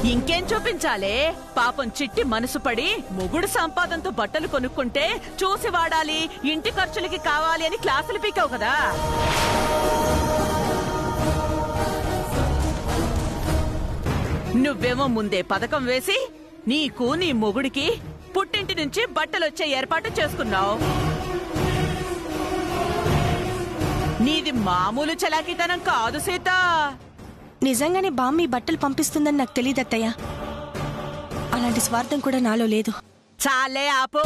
ఇంకేం చూపించాలే? పాపం చిట్టి మనసు పడి మొగుడు సంపాదనతో బట్టలు కొనుక్కుంటే చూసి వాడాలి, ఇంటి ఖర్చులకి కావాలి అని క్లాసులు పీకావు కదా. నువ్వేమో ముందే పథకం వేసి నీకు నీ మొగుడికి పుట్టింటి నుంచి బట్టలొచ్చే ఏర్పాటు చేసుకున్నావు. నీది మామూలు చలాకితనం కాదు సీత. నిజంగానే బామ్మి బట్టలు పంపిస్తుందని నాకు తెలియదత్తయ్య. అలాంటి స్వార్థం కూడా నాలో లేదు. చాలే ఆపు.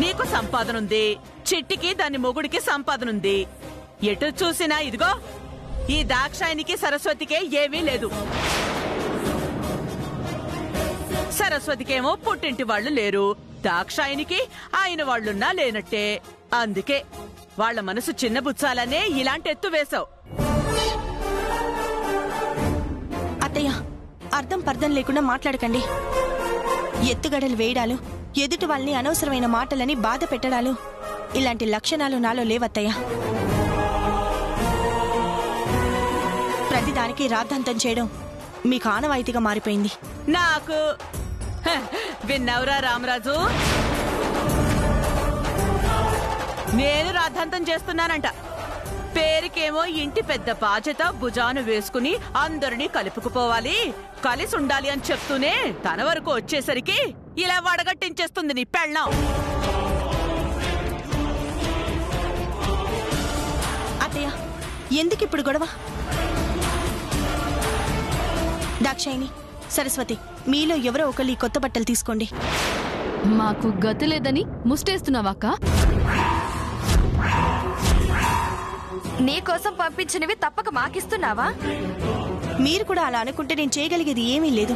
నీకు సంపాదనుంది, చిట్టికి దాని మొగుడికి సంపాదనుంది. ఎటు చూసినా ఇదిగో ఈ దాక్షాయనికి సరస్వతికే ఏమీ లేదు. సరస్వతికేమో పుట్టింటి వాళ్ళు లేరు, దాక్షాయనికి ఆయన వాళ్ళున్నా లేనట్టే. అందుకే వాళ్ల మనసు చిన్నబుచ్చాలనే ఇలాంటి ఎత్తు వేశావు. అత్తయ్య, అర్థం పర్థం లేకుండా మాట్లాడకండి. ఎత్తుగడలు వేయడాలు, ఎదుటి వాళ్ళని అనవసరమైన మాటలని బాధ పెట్టడాలు, ఇలాంటి లక్షణాలు నాలో లేవత్తయ్య. ప్రతిదానికి రాద్ధాంతం చేయడం మీకు ఆనవాయితీగా మారిపోయింది. నాకు విన్నవరా రామరాజు, నేను రాద్ధాంతం చేస్తున్నానంట. పేరుకేమో ఇంటి పెద్ద బాధ్యత భుజాను వేసుకుని అందరినీ కలుపుకుపోవాలి, కలిసి ఉండాలి అని చెప్తూనే తన వరకు వచ్చేసరికి ఇలా వడగట్టించేస్తుంది నీ పెళ్ళాం. అత్తయ్య, ఎందుకిప్పుడు గొడవ? దాక్షాయిని, సరస్వతి, మీలో ఎవరో ఒకళ్ళు ఈ కొత్త బట్టలు తీసుకోండి. మాకు గతి లేదని ముస్టేస్తున్నావాక? నీకోసం పంపించినవి తప్పక మాకిస్తున్నావా? మీరు కూడా అలా అనుకుంటే నేను చేయగలిగేది ఏమీ లేదు.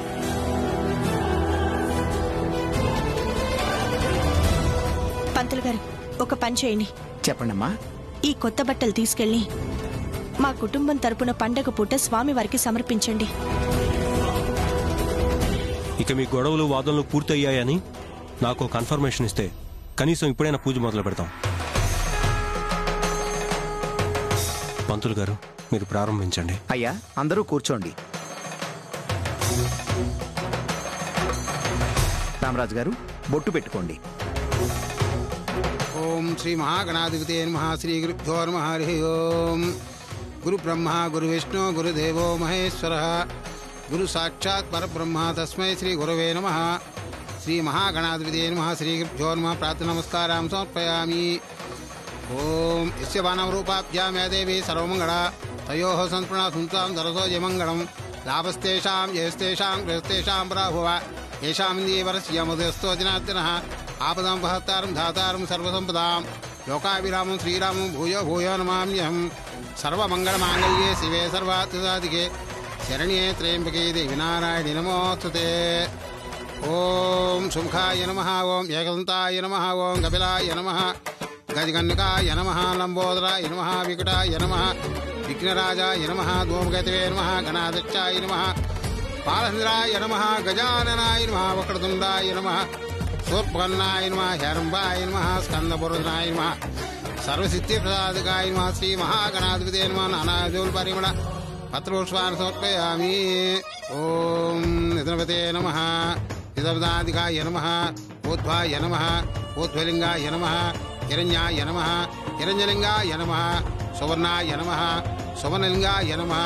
పంతులు గారు, ఒక పని చేయండి. చెప్పండమ్మా. ఈ కొత్త బట్టలు తీసుకెళ్లి మా కుటుంబం తరపున పండగ పూట స్వామి వారికి సమర్పించండి. ఇక మీ గొడవలు వాదనలు పూర్తయ్యాయని నాకు కన్ఫర్మేషన్ ఇస్తే కనీసం ఇప్పుడైనా పూజ మొదలు పెడతాం. పంతులు గారు, మీరు ప్రారంభించండి. అయ్యా, అందరూ కూర్చోండి. రామరాజు గారు, బొట్టు పెట్టుకోండి. ఓం శ్రీ మహాగణాధిపతే నమః. శ్రీ గురుభ్యో నమః. హరి ఓం. గురు బ్రహ్మ గురు విష్ణు గురుదేవో మహేశ్వరః. గురు సాక్షాత్ పరబ్రహ్మ తస్మై శ్రీ గురవే నమః. శ్రీ మహాగణాధిపతే నమః. శ్రీ గురుభ్యో నమః. ప్రార్థన నమస్కారం సమర్పయామి. ఓం యస్య వానవరూపాభ్యాం యా దేవి సర్వమంగళ తయోః సంస్మరణ సుంతాం దరసో జమంగళం లాభస్తేషాం జయస్తేషాం గృహస్తేషాం పరాభువ ఏషామిందీవరస్య ముదయస్తో జనార్దనః ఆపదాం పహత్తారం ధాతారం సర్వసంపదాం లోకాభిరామం శ్రీరామం భూయో భూయో నమామ్యహం. సర్వమంగళమాంగళ్యే శివే సర్వార్థసాధికే శరణ్యే త్రయంబకే దేవి నారాయణి నమోస్తుతే. ఓం శుంఖాయ నమః. ఓం ఏకదంతాయ నమః. ఓం కపిలాయ నమః. గజగన్నికాయ నమః. లంబోదరాయ నమః. వికటాయ నమః. విఘ్నరాజాయ నమః. ధూమకేతవే నమః. గణాధ్యక్షాయ నమః. పాలచంద్రాయ నమః. గజాననాయ నమః. వక్రతుండాయ నమః. శూర్పకర్ణాయ నమః. హేరంబాయ నమః. స్కందపురుషాయ నమః. సర్వసిద్ధిప్రసాదకాయ నమః. శ్రీ మహాగణాధిపతే నమః. నానాజోల్ పరిమళ పత్రపుష్పాన్ని సమర్పయామి. ఓం నిధనపతే నమః. నిధపదాధికాయ నమః. ఊర్ధ్వాయ నమః. ఊర్ధ్వలింగాయ నమః. హిరణ్యాయ నమః. హిరణ్యలింగాయ నమః. సువర్ణాయ నమః. సువర్ణలింగాయ నమః.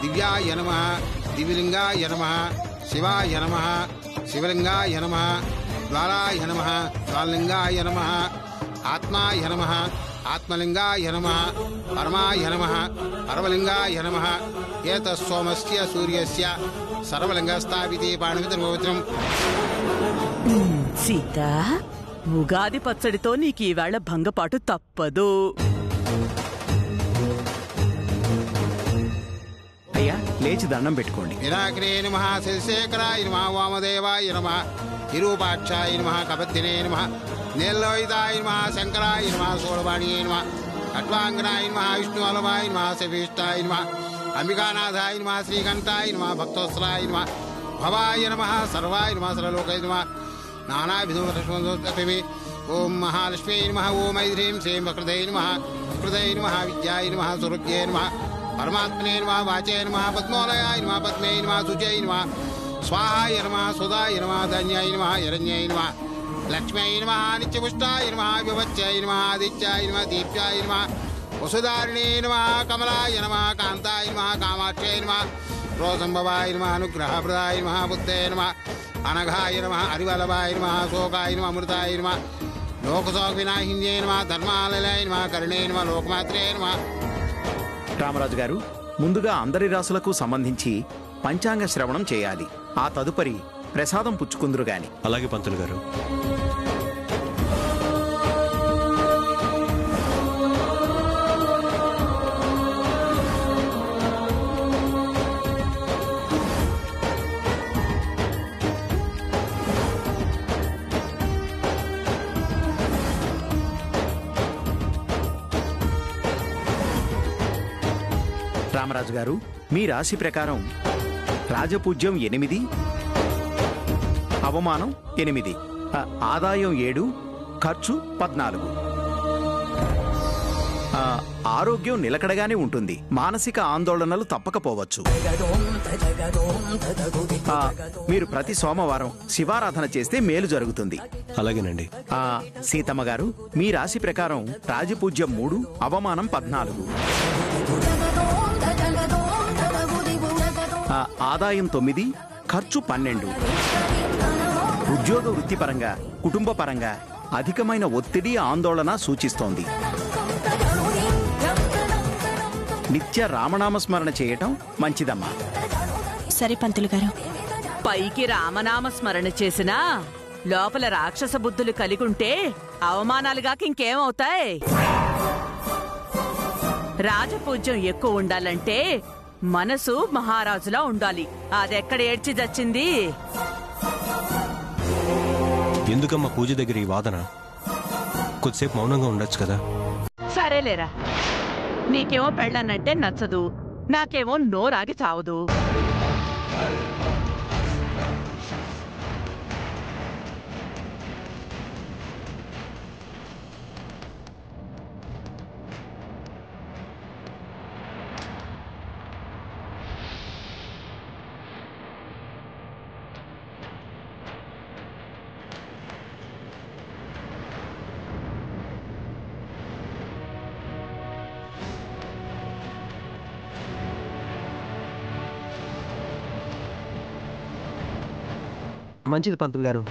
దివ్యాయ నమః. దివ్యలింగాయ నమః. శివాయ నమః. శివలింగాయ నమః. జ్వాలాయ నమః. జ్వాలలింగాయ నమః. ఆత్మాయ నమః. ఆత్మలింగాయ నమః. పరమాయ నమః. పరమలింగాయ నమః. ఏతస్సోమస్య సూర్యస్య సర్వలింగస్థాపితే పాణిమిత్రం. సీత, ఉగాది పచ్చడితో నీకు ఈవేళ భంగపాటు తప్పదు. అయ్యా, లేచి దండం పెట్టుకోండి. వినాయకరే నమః. శశిశేఖరాయ నమః. వామదేవాయ నమః. విరూపాక్షాయ నమః. కపద్దినే నమః. నీలలోహితాయ నమః. శంకరాయ నమః. సోళవాణియే నమః. అట్వాంగనాయ నమః. విష్ణువల్లభాయ నమః. శవిష్టాయ నమః. అంబికానాథాయ నమః. శ్రీకంఠాయ నమః. భక్తోత్సలాయ నమః. భవాయ నమః. సర్వాయ నమః. సర్వలోకాయ నమః. నానావిధోపి. ఓం మహాలక్ష్మీ నమః. ఓం ఐద్రీం శ్రీం వక్రదే నమః. వక్రదే నమః. విద్యాయ నమః. సురుద్యే నమః. పరమాత్మనే నమః. వాచే నమః. పద్మోలయాయ నమః. పద్మే నమః. సుజయ నమః. స్వాహాయ నమః సుధాయ నమః ధన్యాయ నమః హిరణ్యాయ నమః లక్ష్మ్యాయ నమః నిత్యపుష్టాయ నమః విభత్యాయ నమః ఆదిత్యాయ నమః దీప్యాయ నమః వసుధారిణే నమః కమలాయ నమః కాంతాయ నమః కామాక్షాయ నమః రోసంభవాయ నమః అనుగ్రహప్రదాయ నమః బుద్ధాయ నమః అనఘాయ నమః హరివల్లభాయ నమః శోకాయ నమః అమృతాయ నమః లోకశోక వినాశిన్యే నమః ధర్మాలయాయ నమః కరుణే నమః లోకమాత్రే నమః. రామరాజు గారు, ముందుగా అందరి రాసులకు సంబంధించి పంచాంగ శ్రవణం చేయాలి. ఆ తదుపరి ప్రసాదం పుచ్చుకుందురు గాని. అలాగే పంతులు గారు. రామరాజు గారు, మీ రాశి ప్రకారం రాజపూజ్యం 8, అవమానం 8, ఆదాయం 7, ఖర్చు 14. ఆరోగ్యం నిలకడగానే ఉంటుంది. మానసిక ఆందోళనలు తప్పకపోవచ్చు. మీరు ప్రతి సోమవారం శివారాధన చేస్తే మేలు జరుగుతుంది. అలాగేనండి. సీతమ్మ గారు, మీ రాశి ప్రకారం రాజపూజ్యం 3, అవమానం 14, ఆదాయం 9, ఖర్చు 12. ఉద్యోగ వృత్తిపరంగా, కుటుంబ పరంగా అధికమైన ఒత్తిడి, ఆందోళన సూచిస్తోంది. నిత్య రామనామస్మరణ చేయటం మంచిదమ్మా. సరే పంతులు గారు. పైకి రామనామ స్మరణ చేసినా లోపల రాక్షస బుద్ధులు కలిగుంటే అవమానాలుగాక ఇంకేమవుతాయి? రాజపూజ్యం ఎక్కువ ఉండాలంటే మనసు మహారాజులా ఉండాలి. అదెక్కడ ఏడ్చి చచ్చింది? ఎందుకమ్మా పూజ దగ్గర ఈ వాదన? కొద్దిసేపు మౌనంగా ఉండొచ్చు కదా. సరేలేరా, నీకేమో పెళ్ళానంటే నచ్చదు, నాకేమో నోరాగి చావదు. మంచిది పంతులు గారు.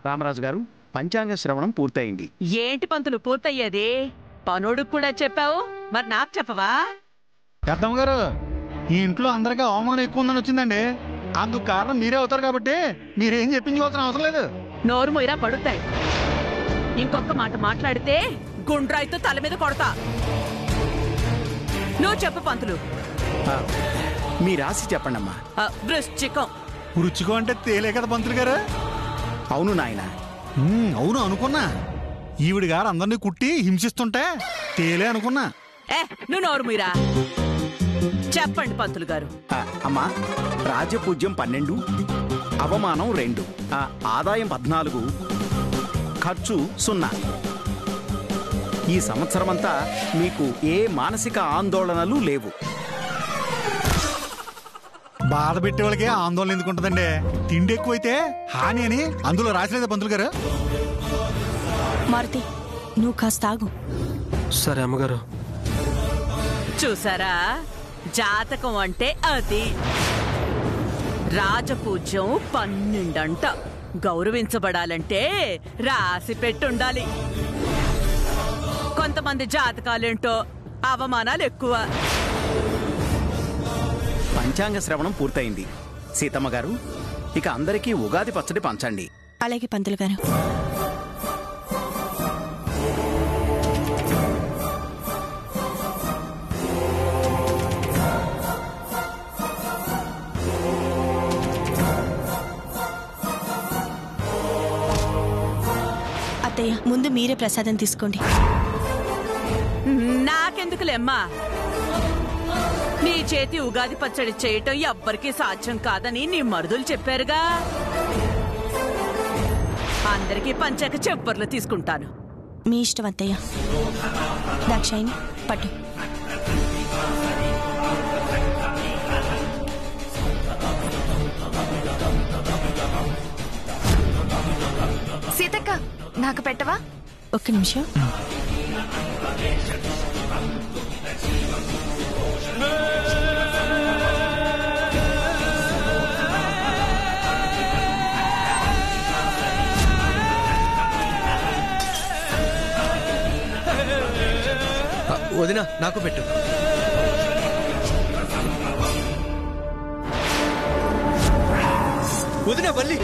రామరాజు గారు, పంచాంగ శ్రవణం పూర్తయింది. ఏంటి పంతులు పూర్తయ్యేది? పనుడికి కూడా చెప్పావు, మరి నాకు చెప్పవా? పెద్దమ్మ గారు, ఈ ఇంట్లో అందరికీ అవమానం ఎక్కువ ఉందని వచ్చిందండి. అందుకు కారణం మీరే అవుతారు కాబట్టి మీరేం చెప్పించుకోవాల్సిన అవసరం లేదు. నోరు మొయిరా పడుతాయి. ఇంకొక మాట మాట్లాడితే గుండ్రాయితో తల మీద కొడతా. నువ్వు చెప్పు పంతులు. మీ రాశి చెప్పండమ్మా. వృశ్చికం. రుచికో అంటే తేలే కదా పంతులు గారు? అవును నాయన. అవును అనుకున్నా. ఈవిడ గారు అందరినీ కుట్టి హింసిస్తుంటే తేలే అనుకున్నా. నువ్వు నోరు మొయిరా. చెప్పండి పంతులు గారు. అమ్మా, రాజపూజ్యం 12, అవమానం 2, ఆదాయం 14, ఖర్చు 0. ఈ సంవత్సరమంతా మీకు ఏ మానసిక ఆందోళనలు లేవు. బాధ పెట్టే వాళ్ళకి ఆందోళన ఎందుకు ఉంటుందండి? తిండి ఎక్కువైతే హాని అని అందులో రాసలేదా పంతులు గారు? మారుతి, నువ్వు కాస్త ఆగు. సరే అమ్మగారు. చూసారా, జాతకం అంటే అది. రాజపూజ్యం 12 గౌరవించబడాలంటే రాసి పెట్టుండాలి. కొంతమంది జాతకాలేంటో అవమానాలు ఎక్కువ. పంచాంగ శ్రవణం పూర్తయింది. సీతమ్మ గారు, ఇక అందరికీ ఉగాది పచ్చడి పంచండి. అలాగే పంతులు గారు. అత్తయ్య, ముందు మీరే ప్రసాదం తీసుకోండి. నాకెందుకులేమ్మా, నీ చేతి ఉగాది పచ్చడి చేయటం ఎవ్వరికీ సాధ్యం కాదని నీ మరుదులు చెప్పారుగా. అందరికీ పంచాక చెప్పర్లు తీసుకుంటాను. మీ ఇష్టం అత్తయ్య. దాక్షాయిని పట్టు. సీతక్క నాకు పెట్టవా? ఒక్క నిమిషం. వదినా నాకు పెట్టు. వదినా బల్లి.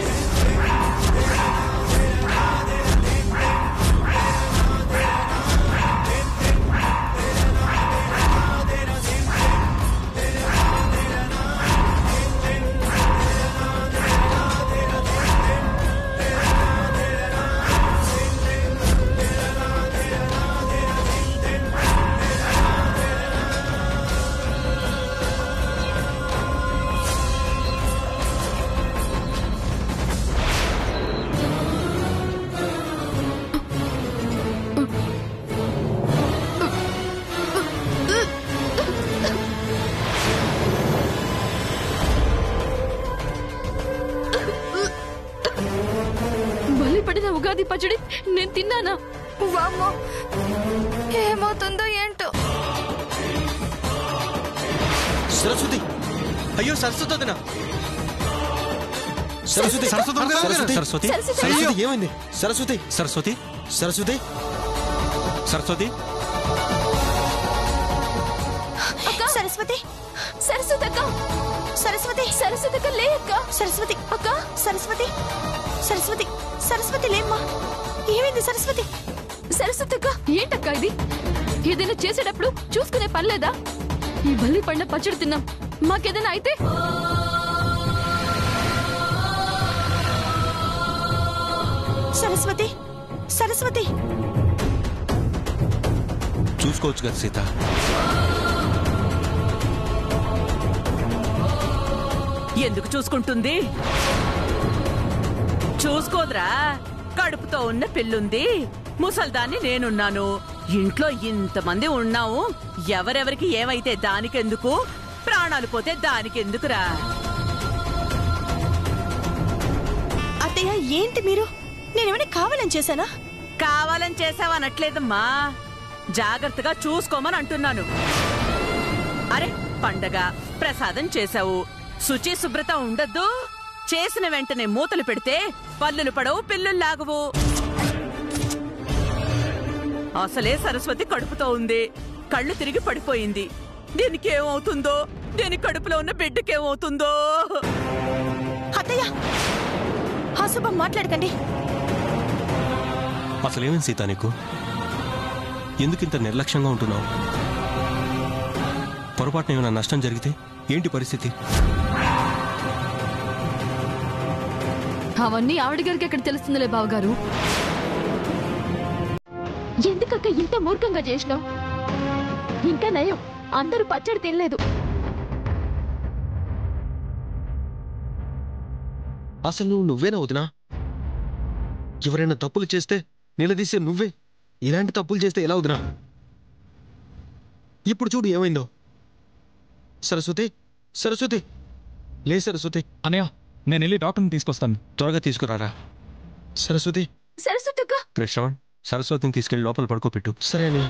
బలిపడిన ఉగాది పచ్చడి నేను తిన్నానా? వామ్మో, ఏమవుతుందో ఏంటో. సరస్వతి, అయ్యో సరస్వతి వదినా. సరస్వతి సరస్వతి సరస్వతి సరస్వతి ఏమైంది? సరస్వతి సరస్వతి సరస్వతి సరస్వతి సరస్వతి సరస్వతి అక్క, సరస్వతి సరస్వతి అక్క లే అక్క. సరస్వతి అక్క సరస్వతి సరస్వతి సరస్వతి లేమ్మా. ఏమైంది సరస్వతి? సరస్వతి అక్క, ఏంటక్క ఇది? ఏదైనా చేసేటప్పుడు చూసుకునే పనిలేదా? ఈ బల్లి పండ పచ్చడి తిన్నాం, మాకేదైనా అయితే? సరస్వతి సరస్వతి చూసుకోవచ్చు కదా సీత. ఎందుకు చూసుకుంటుంది? చూసుకోదురా, కడుపుతో ఉన్న పిల్లుంది, ముసల్దాన్ని నేనున్నాను, ఇంట్లో ఇంతమంది ఉన్నాము, ఎవరెవరికి ఏమైతే దానికెందుకు, ప్రాణాలు పోతే దానికెందుకురా? అత్తయ్య ఏంటి మీరు? నేనేమైనా కావాలని చేశానా? కావాలని చేసావనట్లేదమ్మా, జాగ్రత్తగా చూసుకోమని అంటున్నాను. అరే, పండగ ప్రసాదం చేశావు, శుచి శుభ్రత ఉండద్దు? చేసిన వెంటనే మూతలు పెడితే పల్లులు పడవు, పిల్లులు లాగవు. అసలే సరస్వతి కడుపుతో ఉంది, కళ్ళు తిరిగి పడిపోయింది. దీనికి ఏమవుతుందో, దీని కడుపులో ఉన్న బిడ్డకేమవుతుందో. అత్తయ్య అశుభం మాట్లాడకండి. అసలేమేం సీత నీకు? ఎందుకింత నిర్లక్ష్యంగా ఉంటున్నావు? పొరపాటున ఏమైనా నష్టం జరిగితే ఏంటి పరిస్థితి? అవన్నీ ఆవిడ గారికి ఎక్కడ తెలుస్తుందిలే బావగారు. ఎందుకక్క ఇంత మూర్ఖంగా చేసినావు? ఇంకా నయం, అందరూ పచ్చడి తినలేదు. అసలు నువ్వేనా వదినా? ఎవరైనా తప్పులు చేస్తే నిలదీసే నువ్వే ఇలాంటి తప్పులు చేస్తే ఎలా వదినా? ఇప్పుడు చూడు ఏమైందో. సరస్వతి సరస్వతి లే సరస్వతి. అనయ్య, నేను వెళ్ళి డాక్టర్ని తీసుకొస్తాను. త్వరగా తీసుకురారా. సరస్వతి సరస్వతి అక్క. శ్రవణ్, సరస్వతిని తీసుకెళ్లి లోపల పడుకోపెట్టు. సరే అని.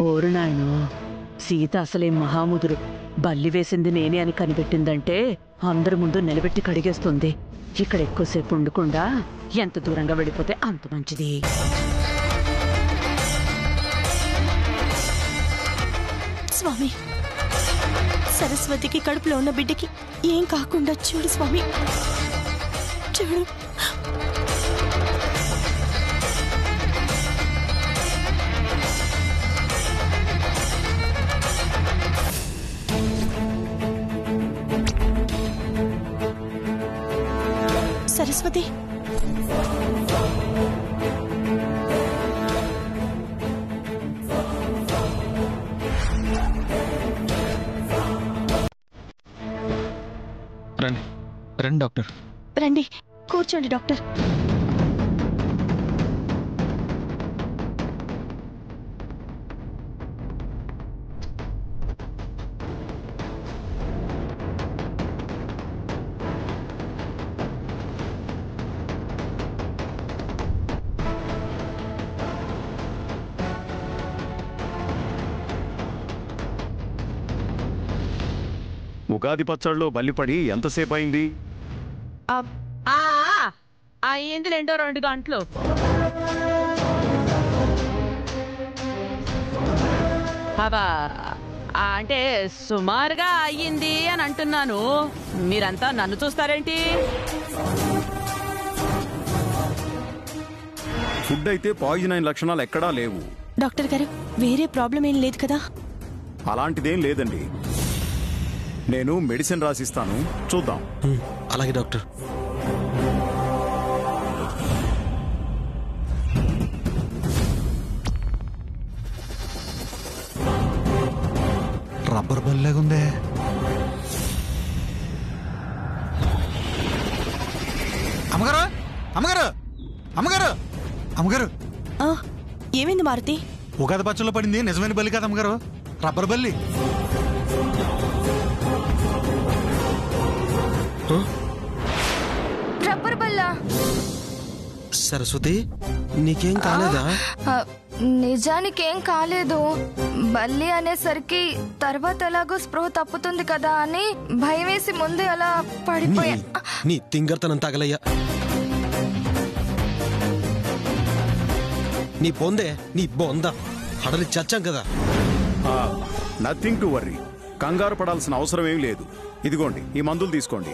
ఓరు నాయనో, సీత అసలే మహాముదురు. బల్లి వేసింది నేనే అని కనిపెట్టిందంటే అందరి ముందు నిలబెట్టి కడిగేస్తుంది. ఇక్కడ ఎక్కువసేపు ఉండకుండా ఎంత దూరంగా వెళ్ళిపోతే అంత మంచిది. స్వామి, సరస్వతికి కడుపులో ఉన్న బిడ్డకి ఏం కాకుండా చూడు స్వామి. చూడు సరస్వతి రండి రండి డాక్టర్. రండి కూర్చోండి డాక్టర్. ఉగాది పచ్చడిలో బల్లిపడి ఎంతసేపు అయింది? అయ్యింది 2 గంటలు. అవా అంటే సుమారుగా అయ్యింది అని అంటున్నాను. మీరంతా నన్ను చూస్తారేంటి? ఫుడ్ అయితే పాయిజన్ అయిన లక్షణాలు ఎక్కడా లేవు. డాక్టర్ గారు వేరే ప్రాబ్లం ఏం లేదు కదా? అలాంటిదేం లేదండి. నేను మెడిసిన్ రాసిస్తాను, చూద్దాం. అలాగే డాక్టర్. రబ్బర్ బల్లేగుందే. అమ్మగారు అమ్మగారు అమ్మగారు అమ్మగారు ఏమైంది మారుతి? ఉగాది పచ్చలో పడింది నిజమైన బల్లి కాదు అమ్మగారు, రబ్బర్ బల్లి. రబ్బర్ బల్లా? సరస్వతి నీకేం కాలేదా? నిజానికేం కాలేదు. బల్లి అనేసరికి తర్వాత ఎలాగో స్పృహ తప్పుతుంది కదా అని భయం వేసి ముందే అలా పడిపోయా. నీ తింగర్తనం తగలయ్యా. నీ పొందే నీ బొంద హడలి చచ్చాం కదా. నథింగ్ టు వర్రీ, కంగారు పడాల్సిన అవసరం ఏం లేదు. ఇదిగోండి ఈ మందులు తీసుకోండి.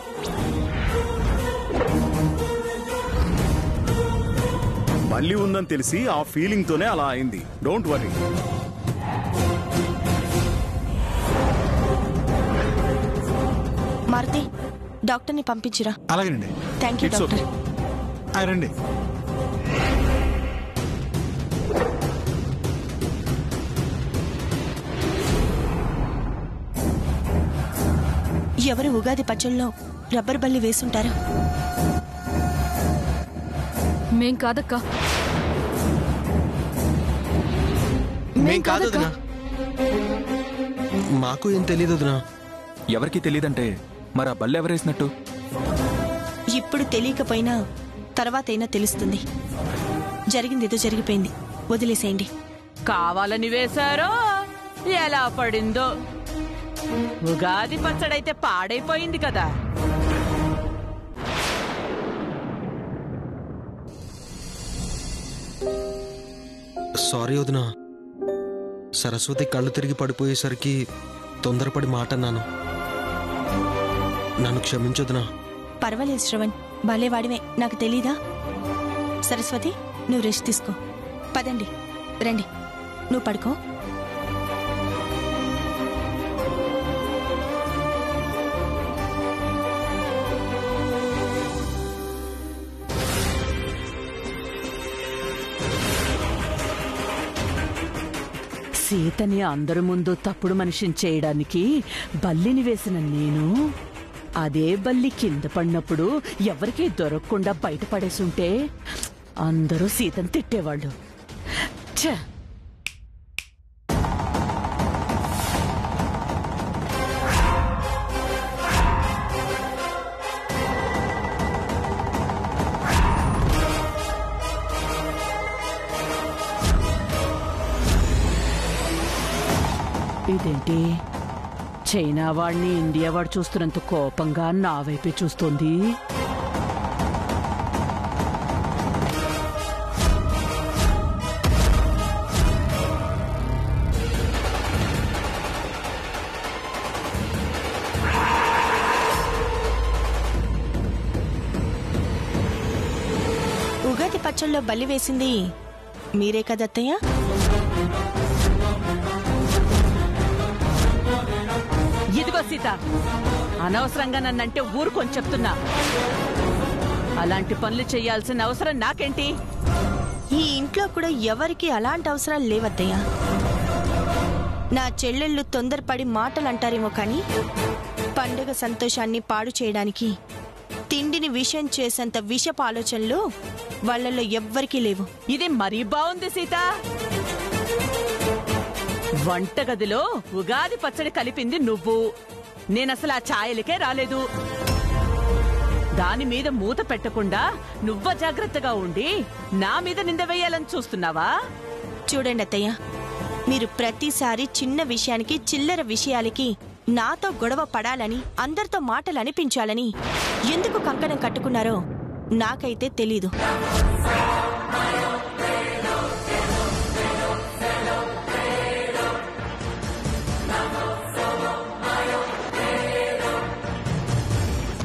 బల్లి ఉందని తెలిసి ఆ ఫీలింగ్ తోనే అలా అయింది. Don't worry. మారుతి డాక్టర్ని పంపించిరా. అలాగేనండి. Thank you doctor. రండి. ఎవరు ఉగాది పచ్చళ్ళలో రబ్బర్ బల్లి వేసుంటారు? మేం కాదక్క. మేం కాదు వదినా. మాకు ఏం తెలియదు వదినా. ఎవరికి తెలియదంటే మరి ఆ బల్లి ఎవరేసినట్టు? ఇప్పుడు తెలియకపోయినా తర్వాతైనా తెలుస్తుంది. జరిగిందేదో జరిగిపోయింది, వదిలేసేయండి. కావాలని వేశారో ఎలా పడిందో. ఉగాది పచ్చడైతే పాడైపోయింది కదా. సారీ వదినా, సరస్వతి కళ్ళు తిరిగి పడిపోయేసరికి తొందరపడి మాట అన్నాను. నన్ను క్షమించొద్దునా. పర్వాలేదు శ్రవణ్, భలేవాడివే. నాకు తెలీదా? సరస్వతి నువ్వు రెస్ట్ తీసుకో. పదండి రండి, నువ్వు పడుకో. సీతని అందరి ముందు తప్పుడు మనిషిని చేయడానికి బల్లిని వేసిన నేను, అదే బల్లి కింద పడినప్పుడు ఎవరికీ దొరకకుండా బయటపడేసుంటే అందరూ సీతను తిట్టేవాళ్ళు. ఛ! ఇదేంటి, చైనా వాడిని ఇండియా వాడు చూస్తున్నంత కోపంగా నా వైపే చూస్తోంది. ఉగాది పచ్చళ్ళలో బలి వేసింది మీరే కదత్తయ్య? ఇదిగో సీత, అనవసరంగా నన్నంటే ఊరుకొని చెప్తున్నా. అలాంటి పనులు చేయాల్సిన అవసరం నాకేంటి? ఈ ఇంట్లో కూడా ఎవరికి అలాంటి అవసరాలు లేవత్తయ్య. నా చెల్లెళ్ళు తొందరపడి మాటలు అంటారేమో కానీ పండుగ సంతోషాన్ని పాడు చేయడానికి తిండిని విషం చేసేంత విషపు ఆలోచనలు వాళ్ళల్లో ఎవ్వరికీ లేవు. ఇది మరీ బాగుంది సీత. వంటగదిలో ఉగాది పచ్చడి కలిపింది నువ్వు. నేనసలు ఆ ఛాయలకే రాలేదు. దాని మీద మూత పెట్టకుండా నువ్వ జాగ్రత్తగా ఉండి నా మీద నింద వేయాలని చూస్తున్నావా? చూడండి అత్తయ్య, మీరు ప్రతిసారి చిన్న విషయానికి చిల్లర విషయాలకి నాతో గొడవ పడాలని, అందరితో మాటలు అనిపించాలని ఎందుకు కంకణం కట్టుకున్నారో నాకైతే తెలీదు.